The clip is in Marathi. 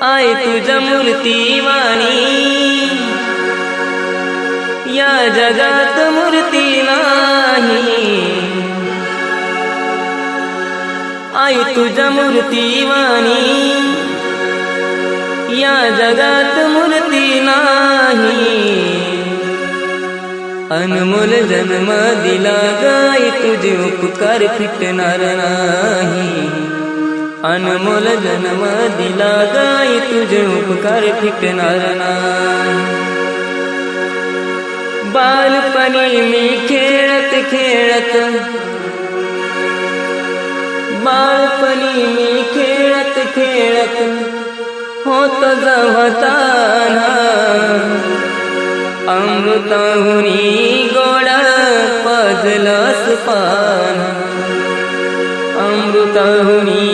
आहे तुझ्या मूर्तीवाणी, या जगात मूर्ती नाही। आई तुझ्या मूर्तीवाणी, या जगात मूर्ती नाही। अनमोल जन्म दिला गाय, तुझे उपकार फिटणार नाही। अनमोल जन्म दिला गाय, तुझे उपकार फिटणार नाही। बालपणी मी खेळत खेळत, बालपणी मी खेळत खेळत होतो जवताना। अमृताहुनी गोड पाजलं पान, अमृताहुनी